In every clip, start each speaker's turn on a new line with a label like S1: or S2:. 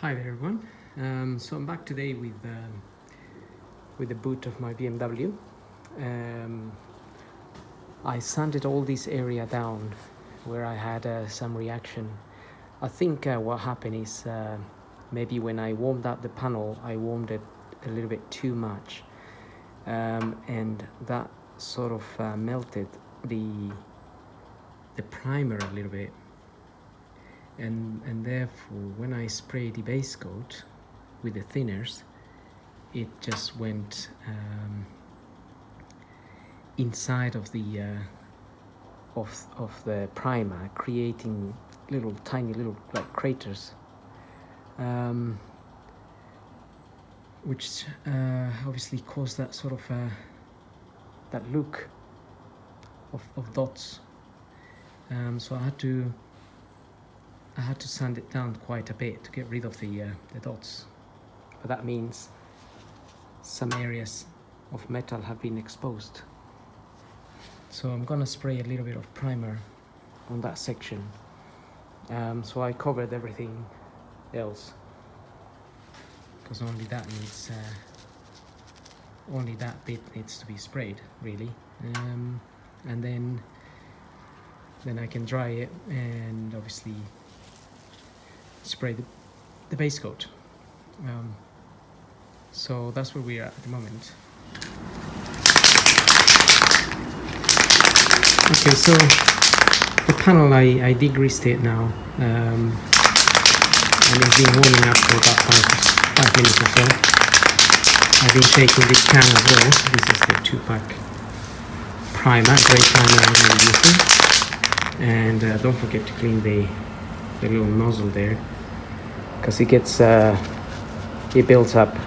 S1: Hi there everyone. So I'm back today with the boot of my BMW. I sanded all this area down where I had some reaction. I think what happened is maybe when I warmed up the panel, I warmed it a little bit too much, and that sort of melted the primer a little bit. And therefore when I spray the base coat with the thinners, it just went inside of the primer, creating tiny little like craters, which obviously caused that sort of that look of dots. So I had to sand it down quite a bit to get rid of the dots, but that means some areas of metal have been exposed. So I'm gonna spray a little bit of primer on that section. So I covered everything else because only that bit needs to be sprayed, really, and then I can dry it and obviously spray the base coat. So that's where we are at the moment. Okay, so the panel, I degreased it now, and it's been warming up for about 5 minutes or so. I've been taking this can as well. This is the 2-pack primer, spray primer I'm using. And don't forget to clean the little nozzle there, because it builds up a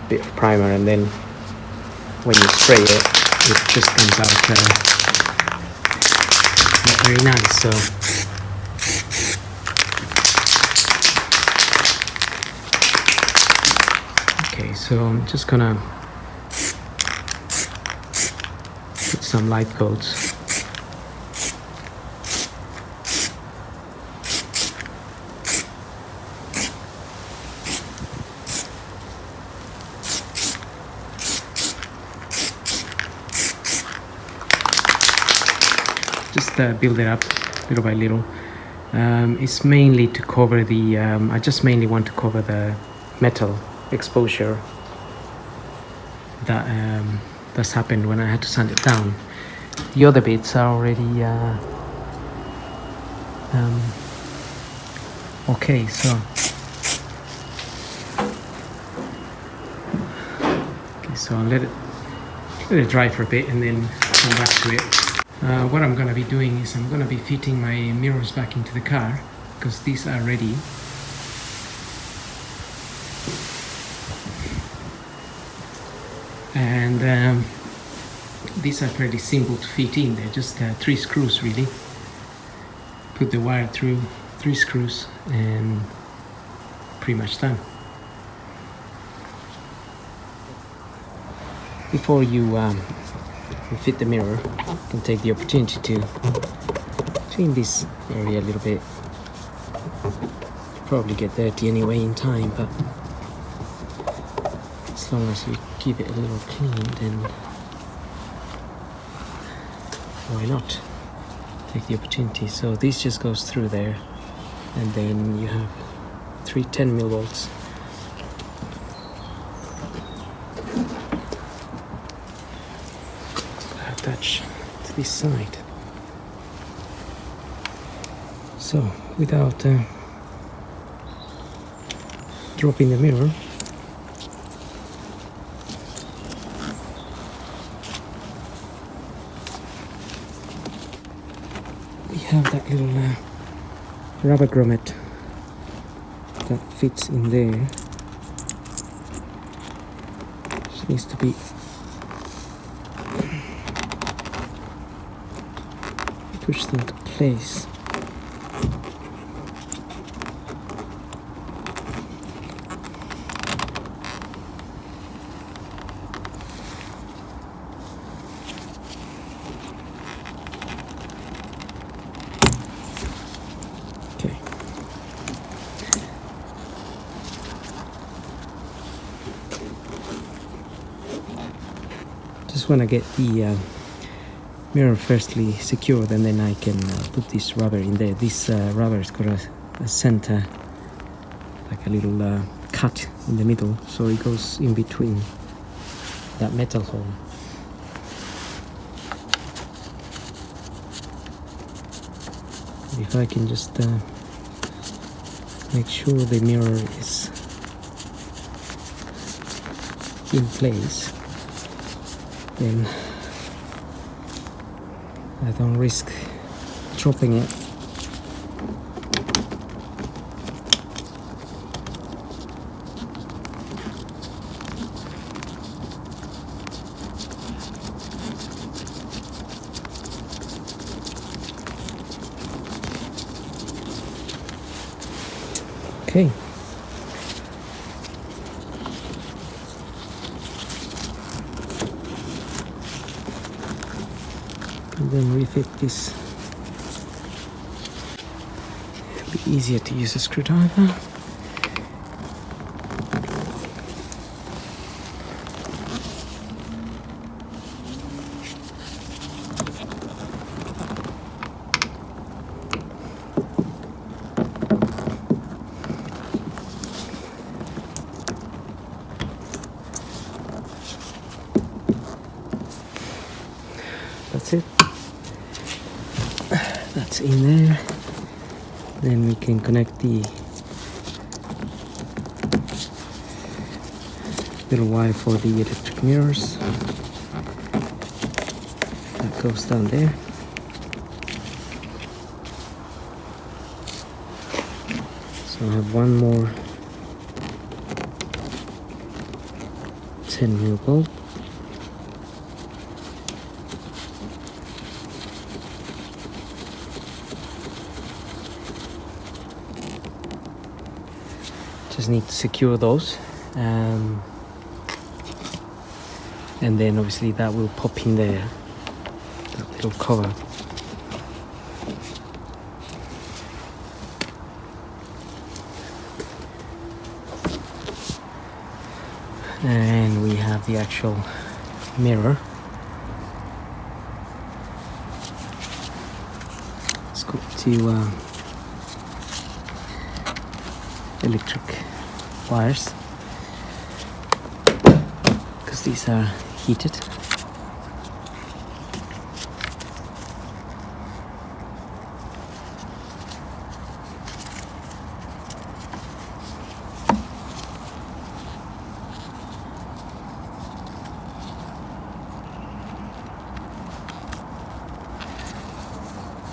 S1: bit of primer, and then when you spray it, it just comes out not very nice. So okay, so I'm just gonna put some light coats. Just build it up little by little. It's mainly to cover the I just mainly want to cover the metal exposure that's happened when I had to sand it down. The other bits are already okay. So I'll let it dry for a bit and then come back to it. What I'm going to be doing is I'm going to be fitting my mirrors back into the car, because these are ready. And these are pretty simple to fit in. They're just 3 screws really. Put the wire through 3 screws and pretty much done. Before you fit the mirror, you can take the opportunity to clean this area a little bit. Probably get dirty anyway in time, but as long as you keep it a little clean, then why not take the opportunity. So this just goes through there, and then you have 3 10mm. Attach to this side. So without dropping the mirror, we have that little rubber grommet that fits in there. Just needs to be pushed into place. Okay. just want to get the mirror firstly secured, and then I can put this rubber in there. This rubber has got a center, like a little cut in the middle, so it goes in between that metal hole. If I can just make sure the mirror is in place, then I don't risk dropping it. Okay. And then refit this. It'll be easier to use a screwdriver. That's it. That's in there. Then we can connect the little wire for the electric mirrors. That goes down there. So I have one more 10mm bolt. Just need to secure those, and then obviously that will pop in there, that little cover. And we have the actual mirror. Let's go to electric wires, because these are heated.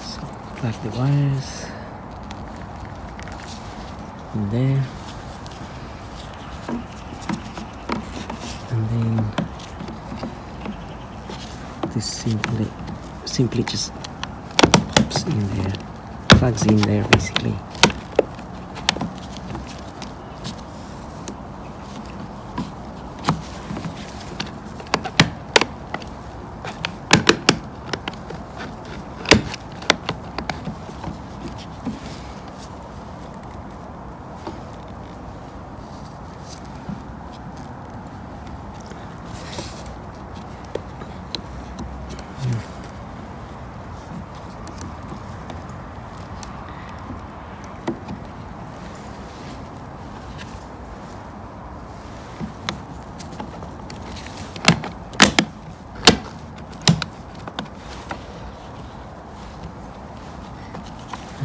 S1: So plug the wires in there, and then this simply just pops in there, plugs in there basically.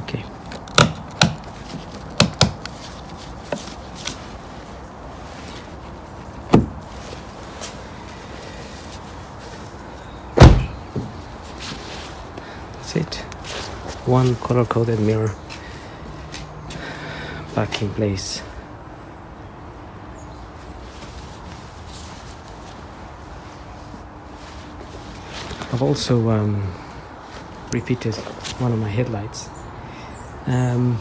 S1: Okay. That's it. One color-coded mirror back in place. I've also refitted one of my headlights. I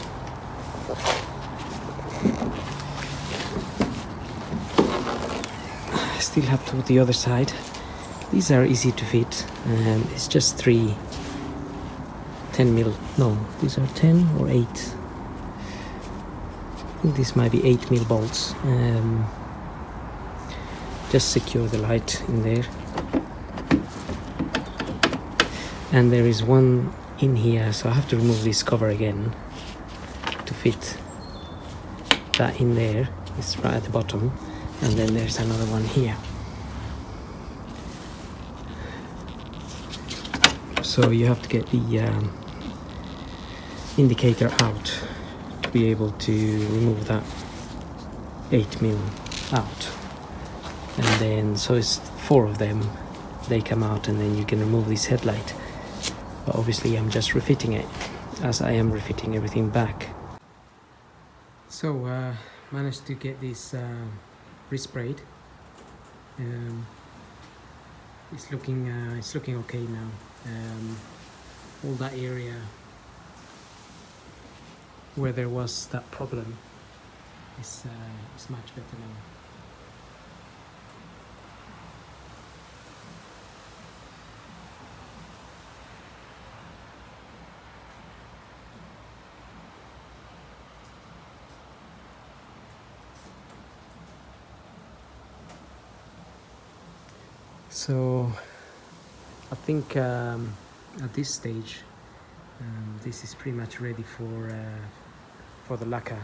S1: still have to put the other side. These are easy to fit. It's just 3 10mm. No, these are 10 or 8. I think this might be 8mm bolts. Just secure the light in there. and there is one in here, so I have to remove this cover again to fit that in there. It's right at the bottom, and then there's another one here. So you have to get the indicator out to be able to remove that 8mm out, and then so it's 4 of them. They come out, and then you can remove this headlight. But obviously I'm just refitting it, as I am refitting everything back. So managed to get this resprayed. It's looking okay now. All that area where there was that problem is much better now. So I think at this stage this is pretty much ready for the lacquer.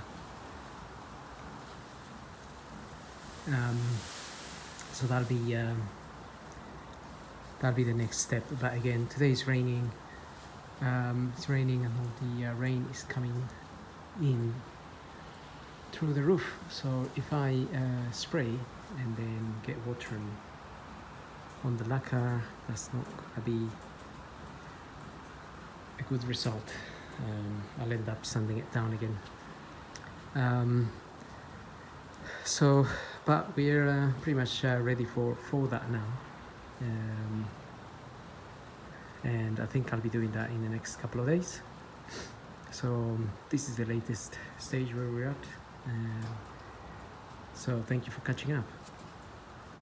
S1: So that'll be the next step. But again, today is raining. It's raining, and all the rain is coming in through the roof. So if I spray and then get water on the lacquer, that's not gonna be a good result. I'll end up sanding it down again. But we're pretty much ready for that now, and I think I'll be doing that in the next couple of days. So this is the latest stage where we're at. So thank you for catching up.